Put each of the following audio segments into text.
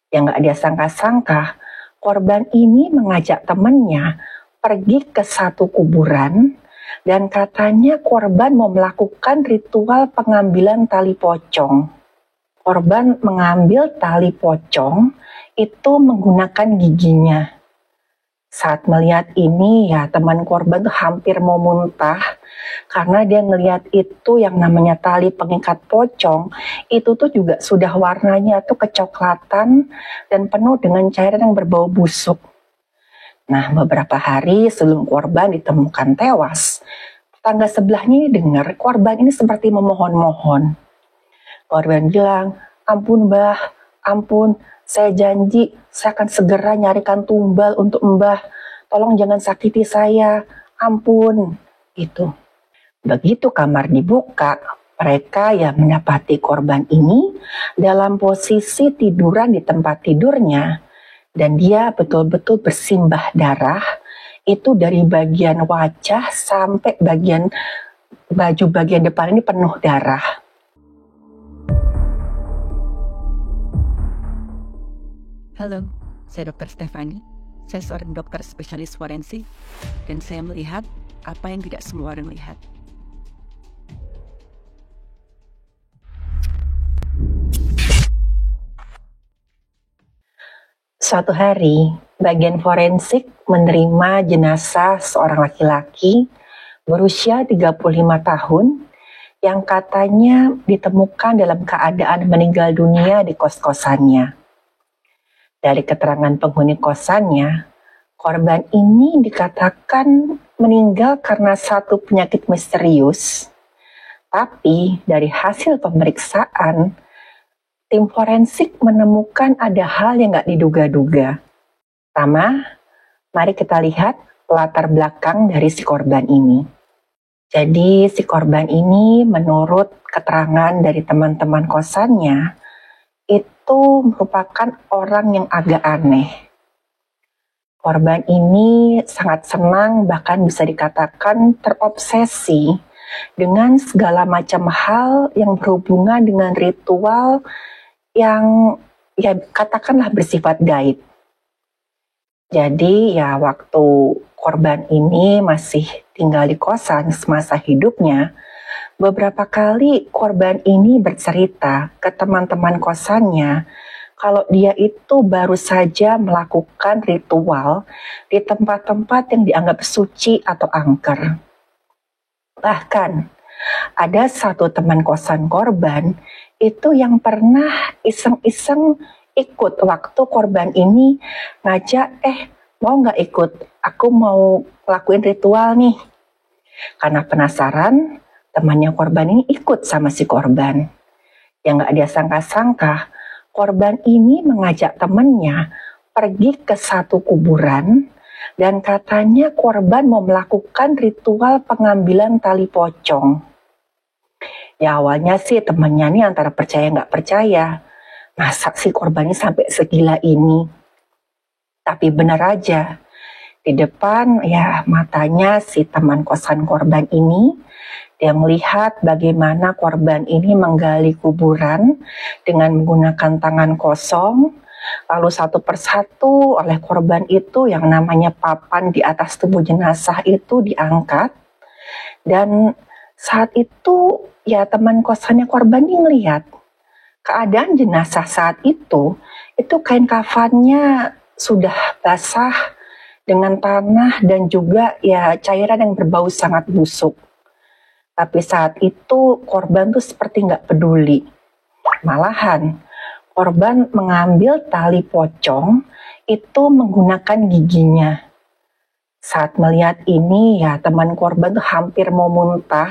Yang gak dia sangka-sangka, korban ini mengajak temannya pergi ke satu kuburan dan katanya korban mau melakukan ritual pengambilan tali pocong. Korban mengambil tali pocong itu menggunakan giginya. Saat melihat ini ya teman korban tuh hampir mau muntah karena dia ngelihat itu yang namanya tali pengikat pocong itu tuh juga sudah warnanya tuh kecoklatan dan penuh dengan cairan yang berbau busuk. Nah, beberapa hari sebelum korban ditemukan tewas, tetangga sebelahnya ini dengar korban ini seperti memohon-mohon. Korban bilang, "Ampun Mbah, ampun, saya janji saya akan segera nyarikan tumbal untuk Mbah. Tolong jangan sakiti saya, ampun." Gitu. Begitu kamar dibuka, mereka yang mendapati korban ini dalam posisi tiduran di tempat tidurnya dan dia betul-betul bersimbah darah itu dari bagian wajah sampai bagian baju bagian depan ini penuh darah. Halo, saya Dr. Stefani. Saya seorang dokter spesialis forensik dan saya melihat apa yang tidak semua orang lihat. Suatu hari, bagian forensik menerima jenazah seorang laki-laki berusia 35 tahun yang katanya ditemukan dalam keadaan meninggal dunia di kos-kosannya. Dari keterangan penghuni kosannya, korban ini dikatakan meninggal karena satu penyakit misterius. Tapi dari hasil pemeriksaan, tim forensik menemukan ada hal yang gak diduga-duga. Pertama, mari kita lihat latar belakang dari si korban ini. Jadi si korban ini menurut keterangan dari teman-teman kosannya, itu merupakan orang yang agak aneh. Korban ini sangat senang, bahkan bisa dikatakan terobsesi dengan segala macam hal yang berhubungan dengan ritual yang ya katakanlah bersifat gaib. Jadi ya waktu korban ini masih tinggal di kosan semasa hidupnya, beberapa kali korban ini bercerita ke teman-teman kosannya kalau dia itu baru saja melakukan ritual di tempat-tempat yang dianggap suci atau angker. Bahkan ada satu teman kosan korban itu yang pernah iseng-iseng ikut waktu korban ini ngajak, mau nggak ikut? Aku mau lakuin ritual nih. Karena penasaran, temannya korban ini ikut sama si korban. Yang nggak dia sangka-sangka, korban ini mengajak temannya pergi ke satu kuburan dan katanya korban mau melakukan ritual pengambilan tali pocong. Ya awalnya sih temannya ini antara percaya nggak percaya, masa sih korban ini sampai segila ini. Tapi benar aja, di depan ya matanya si teman kosan korban ini, dia melihat bagaimana korban ini menggali kuburan dengan menggunakan tangan kosong, lalu satu persatu oleh korban itu yang namanya papan di atas tubuh jenazah itu diangkat. Dan saat itu ya teman kosannya korban ini melihat keadaan jenazah saat itu kain kafannya sudah basah dengan tanah dan juga ya cairan yang berbau sangat busuk. Tapi saat itu korban tuh seperti nggak peduli. Malahan korban mengambil tali pocong itu menggunakan giginya. Saat melihat ini ya teman korban tuh hampir mau muntah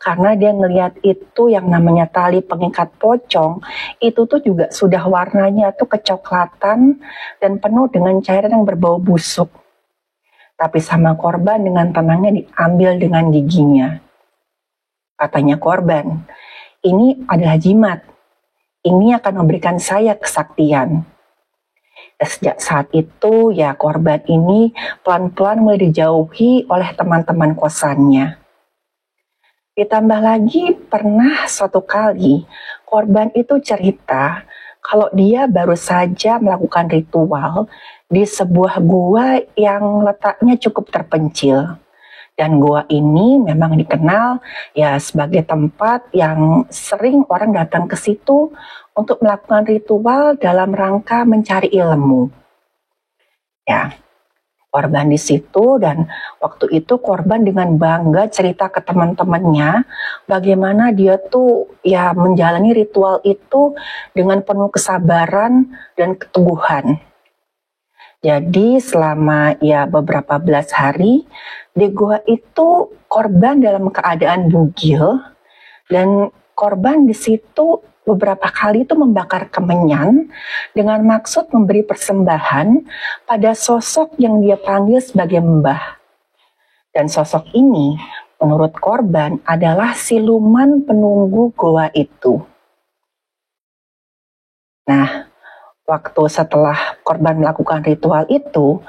karena dia ngelihat itu yang namanya tali pengikat pocong itu tuh juga sudah warnanya tuh kecoklatan dan penuh dengan cairan yang berbau busuk. Tapi sama korban dengan tenangnya diambil dengan giginya. Katanya korban, ini adalah jimat. Ini akan memberikan saya kesaktian. Dan sejak saat itu ya korban ini pelan-pelan mulai dijauhi oleh teman-teman kosannya. Ditambah lagi pernah suatu kali korban itu cerita kalau dia baru saja melakukan ritual di sebuah gua yang letaknya cukup terpencil. Dan gua ini memang dikenal ya sebagai tempat yang sering orang datang ke situ untuk melakukan ritual dalam rangka mencari ilmu. Ya, korban di situ, dan waktu itu korban dengan bangga cerita ke teman-temannya bagaimana dia tuh ya menjalani ritual itu dengan penuh kesabaran dan keteguhan. Jadi selama ya beberapa belas hari di gua itu korban dalam keadaan bugil, dan korban di situ beberapa kali itu membakar kemenyan dengan maksud memberi persembahan pada sosok yang dia panggil sebagai mbah. Dan sosok ini menurut korban adalah siluman penunggu goa itu. Nah, waktu setelah korban melakukan ritual itu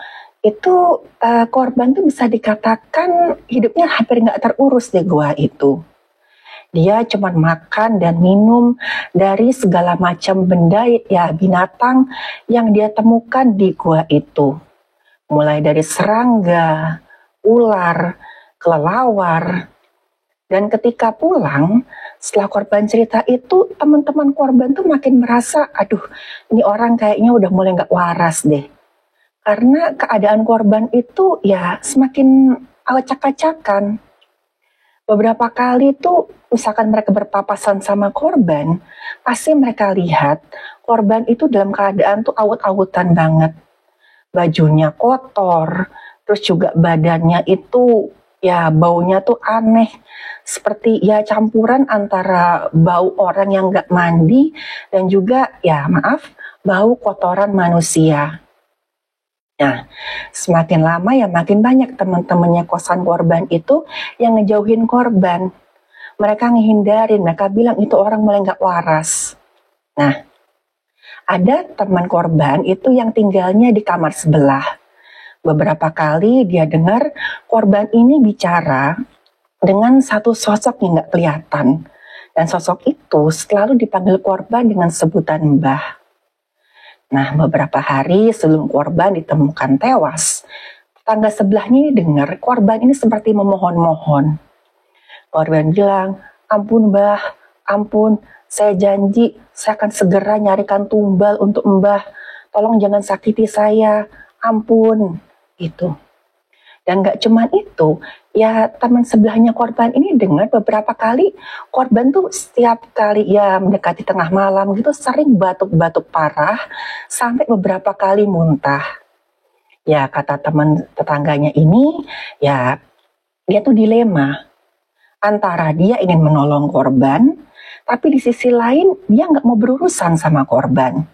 korban tuh bisa dikatakan hidupnya hampir nggak terurus di gua itu. Dia cuma makan dan minum dari segala macam benda ya binatang yang dia temukan di gua itu. Mulai dari serangga, ular, kelelawar. Dan ketika pulang, setelah korban cerita itu, teman-teman korban tuh makin merasa, aduh ini orang kayaknya udah mulai gak waras deh. Karena keadaan korban itu ya semakin acak-acakan. Beberapa kali tuh misalkan mereka berpapasan sama korban, pasti mereka lihat korban itu dalam keadaan tuh awut-awutan banget. Bajunya kotor, terus juga badannya itu ya baunya tuh aneh. Seperti ya campuran antara bau orang yang gak mandi dan juga ya maaf, bau kotoran manusia. Nah, semakin lama ya makin banyak teman-temannya kosan korban itu yang ngejauhin korban. Mereka ngehindarin, mereka bilang itu orang mulai gak waras. Nah, ada teman korban itu yang tinggalnya di kamar sebelah. Beberapa kali dia dengar korban ini bicara dengan satu sosok yang gak kelihatan. Dan sosok itu selalu dipanggil korban dengan sebutan mbah. Nah, beberapa hari sebelum korban ditemukan tewas, tetangga sebelahnya dengar korban ini seperti memohon-mohon. Korban bilang, ampun mbah, ampun, saya janji saya akan segera nyarikan tumbal untuk mbah. Tolong jangan sakiti saya, ampun. Itu. Dan gak cuma itu, ya teman sebelahnya korban ini dengar beberapa kali korban tuh setiap kali ya mendekati tengah malam gitu sering batuk-batuk parah sampai beberapa kali muntah. Ya kata teman tetangganya ini, ya dia tuh dilema antara dia ingin menolong korban, tapi di sisi lain dia nggak mau berurusan sama korban.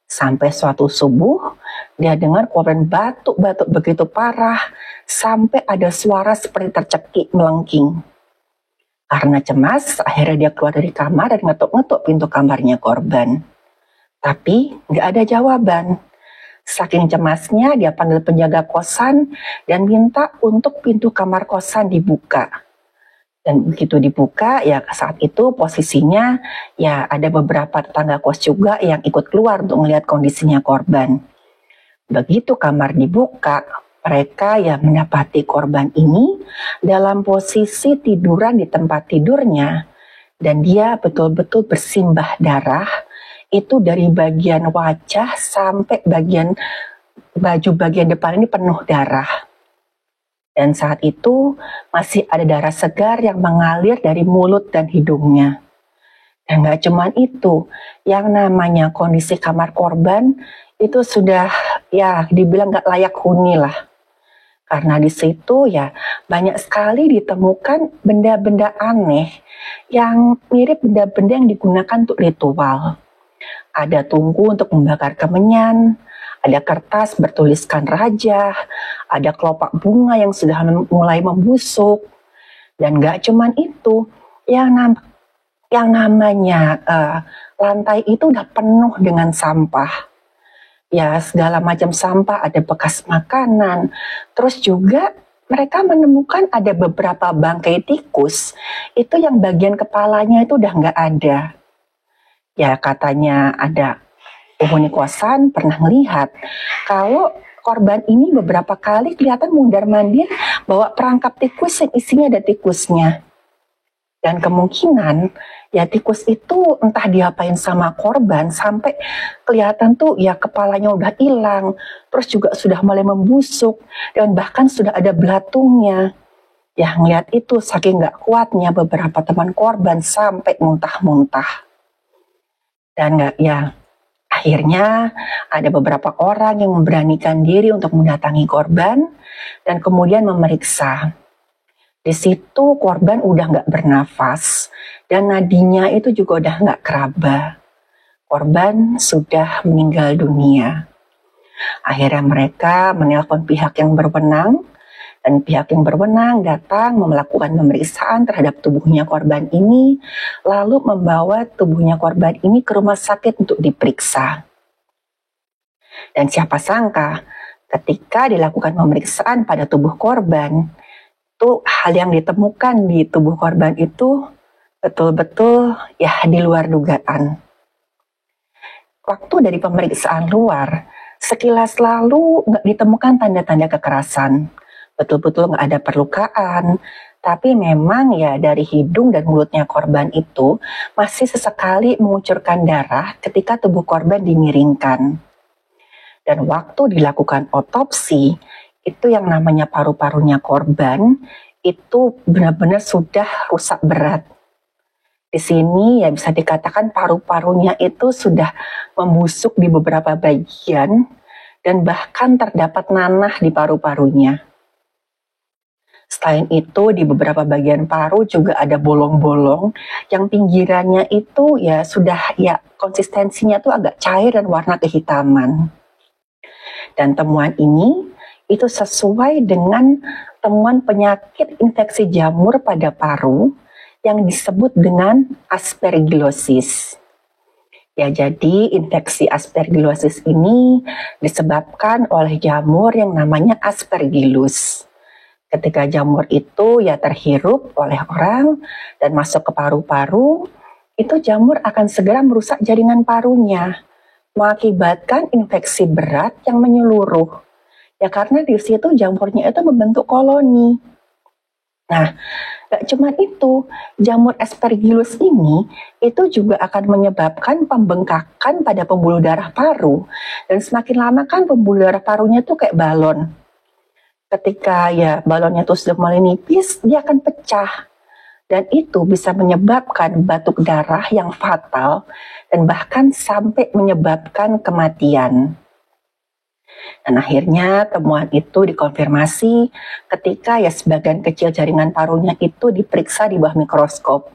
Sampai suatu subuh, dia dengar korban batuk-batuk begitu parah, sampai ada suara seperti tercekik melengking. Karena cemas, akhirnya dia keluar dari kamar dan ngetuk-ngetuk pintu kamarnya korban. Tapi nggak ada jawaban. Saking cemasnya, dia panggil penjaga kosan dan minta untuk pintu kamar kosan dibuka. Dan begitu dibuka, ya saat itu posisinya ya ada beberapa tetangga kos juga yang ikut keluar untuk melihat kondisinya korban. Begitu kamar dibuka, mereka ya mendapati korban ini dalam posisi tiduran di tempat tidurnya. Dan dia betul-betul bersimbah darah, itu dari bagian wajah sampai bagian baju bagian depan ini penuh darah. Dan saat itu masih ada darah segar yang mengalir dari mulut dan hidungnya. Dan gak cuma itu, yang namanya kondisi kamar korban itu sudah ya dibilang gak layak huni lah. Karena di situ ya banyak sekali ditemukan benda-benda aneh yang mirip benda-benda yang digunakan untuk ritual. Ada tungku untuk membakar kemenyan, ada kertas bertuliskan raja, ada kelopak bunga yang sudah mulai membusuk. Dan gak cuman itu, yang namanya lantai itu udah penuh dengan sampah. Ya segala macam sampah, ada bekas makanan. Terus juga mereka menemukan ada beberapa bangkai tikus, itu yang bagian kepalanya itu udah gak ada. Ya katanya ada Penghuni kosan pernah melihat kalau korban ini beberapa kali kelihatan mundar-mandir bawa perangkap tikus yang isinya ada tikusnya. Dan kemungkinan ya tikus itu entah diapain sama korban sampai kelihatan tuh ya kepalanya udah hilang, terus juga sudah mulai membusuk dan bahkan sudah ada belatungnya. Ya ngeliat itu saking gak kuatnya beberapa teman korban sampai muntah-muntah. Dan akhirnya ada beberapa orang yang memberanikan diri untuk mendatangi korban dan kemudian memeriksa. Di situ korban udah nggak bernafas dan nadinya itu juga udah nggak keraba. Korban sudah meninggal dunia. Akhirnya mereka menelpon pihak yang berwenang dan pihak yang berwenang datang melakukan pemeriksaan terhadap tubuhnya korban ini, lalu membawa tubuhnya korban ini ke rumah sakit untuk diperiksa. Dan siapa sangka ketika dilakukan pemeriksaan pada tubuh korban, itu hal yang ditemukan di tubuh korban itu betul-betul ya di luar dugaan. Waktu dari pemeriksaan luar, sekilas lalu nggak ditemukan tanda-tanda kekerasan. Betul-betul nggak ada perlukaan, tapi memang ya dari hidung dan mulutnya korban itu masih sesekali mengucurkan darah ketika tubuh korban dimiringkan. Dan waktu dilakukan otopsi, itu yang namanya paru-parunya korban itu benar-benar sudah rusak berat. Di sini ya bisa dikatakan paru-parunya itu sudah membusuk di beberapa bagian dan bahkan terdapat nanah di paru-parunya. Selain itu di beberapa bagian paru juga ada bolong-bolong yang pinggirannya itu ya sudah ya konsistensinya tuh agak cair dan warna kehitaman. Dan temuan ini itu sesuai dengan temuan penyakit infeksi jamur pada paru yang disebut dengan aspergillosis. Ya, jadi infeksi aspergillosis ini disebabkan oleh jamur yang namanya aspergillus. Ketika jamur itu ya terhirup oleh orang dan masuk ke paru-paru, itu jamur akan segera merusak jaringan parunya, mengakibatkan infeksi berat yang menyeluruh. Ya karena di situ jamurnya itu membentuk koloni. Nah, gak cuma itu, jamur aspergillus ini itu juga akan menyebabkan pembengkakan pada pembuluh darah paru. Dan semakin lama kan pembuluh darah parunya itu kayak balon. Ketika ya balonnya itu sudah mulai nipis, dia akan pecah. Dan itu bisa menyebabkan batuk darah yang fatal dan bahkan sampai menyebabkan kematian. Dan akhirnya temuan itu dikonfirmasi ketika ya sebagian kecil jaringan parunya itu diperiksa di bawah mikroskop.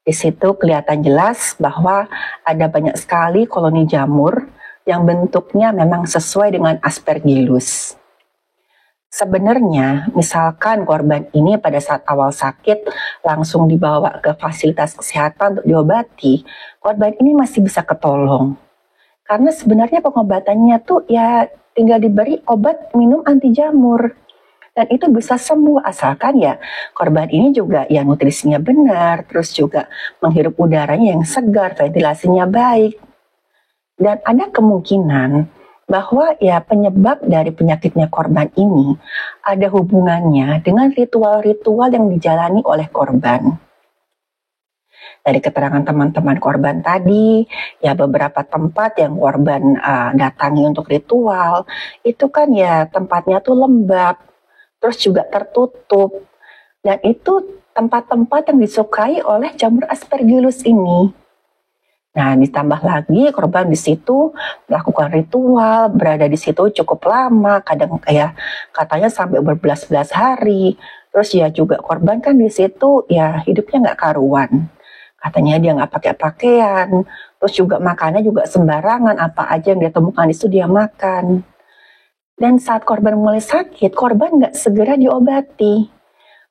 Di situ kelihatan jelas bahwa ada banyak sekali koloni jamur yang bentuknya memang sesuai dengan aspergillus. Sebenarnya, misalkan korban ini pada saat awal sakit langsung dibawa ke fasilitas kesehatan untuk diobati, korban ini masih bisa ketolong. Karena sebenarnya pengobatannya tuh ya tinggal diberi obat minum anti jamur. Dan itu bisa sembuh asalkan ya korban ini juga ya nutrisinya benar, terus juga menghirup udaranya yang segar, ventilasinya baik. Dan ada kemungkinan bahwa ya penyebab dari penyakitnya korban ini ada hubungannya dengan ritual-ritual yang dijalani oleh korban. Dari keterangan teman-teman korban tadi, ya beberapa tempat yang korban datangi untuk ritual, itu kan ya tempatnya tuh lembab, terus juga tertutup. Dan itu tempat-tempat yang disukai oleh jamur aspergillus ini. Nah, ditambah lagi korban di situ melakukan ritual, berada di situ cukup lama, kadang kayak katanya sampai berbelas-belas hari. Terus ya juga korban kan di situ ya hidupnya nggak karuan. Katanya dia nggak pakai pakaian, terus juga makannya juga sembarangan, apa aja yang dia temukan itu dia makan. Dan saat korban mulai sakit, korban nggak segera diobati.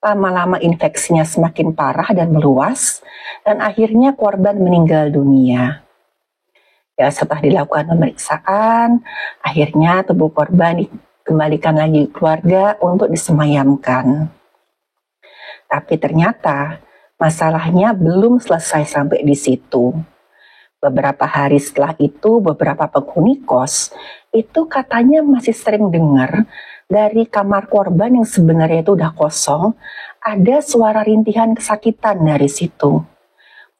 Lama-lama infeksinya semakin parah dan meluas, dan akhirnya korban meninggal dunia. Ya setelah dilakukan pemeriksaan, akhirnya tubuh korban dikembalikan lagi ke keluarga untuk disemayamkan. Tapi ternyata masalahnya belum selesai sampai di situ. Beberapa hari setelah itu, beberapa penghuni kos itu katanya masih sering dengar dari kamar korban yang sebenarnya itu udah kosong, ada suara rintihan kesakitan dari situ.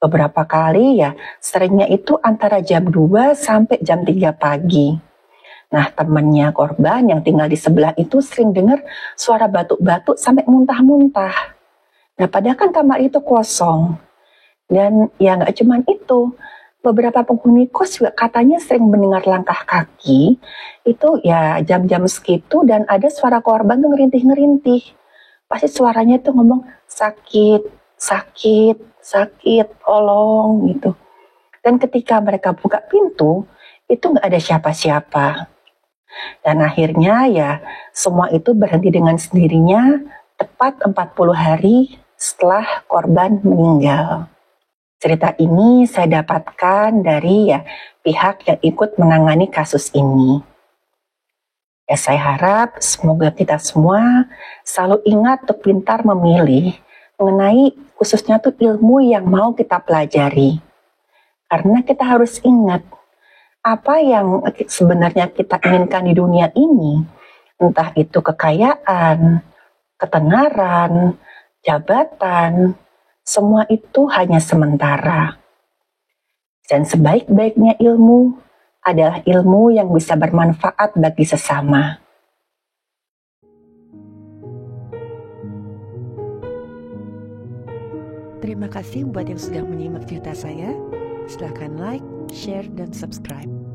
Beberapa kali ya, seringnya itu antara jam 2 sampai jam 3 pagi. Nah, temannya korban yang tinggal di sebelah itu sering dengar suara batuk-batuk sampai muntah-muntah. Nah, padahal kan kamar itu kosong. Dan ya nggak cuman itu, beberapa penghuni kos juga katanya sering mendengar langkah kaki, itu ya jam-jam segitu dan ada suara korban tuh ngerintih-ngerintih. Pasti suaranya tuh ngomong, sakit, sakit, sakit, tolong gitu. Dan ketika mereka buka pintu, itu nggak ada siapa-siapa. Dan akhirnya ya semua itu berhenti dengan sendirinya tepat 40 hari setelah korban meninggal. Cerita ini saya dapatkan dari ya pihak yang ikut menangani kasus ini. Ya saya harap semoga kita semua selalu ingat untuk pintar memilih mengenai khususnya tuh ilmu yang mau kita pelajari. Karena kita harus ingat apa yang sebenarnya kita inginkan di dunia ini, entah itu kekayaan, ketenaran, jabatan, semua itu hanya sementara. Dan sebaik-baiknya ilmu adalah ilmu yang bisa bermanfaat bagi sesama. Terima kasih buat yang sudah menyimak cerita saya. Silahkan like, share, dan subscribe.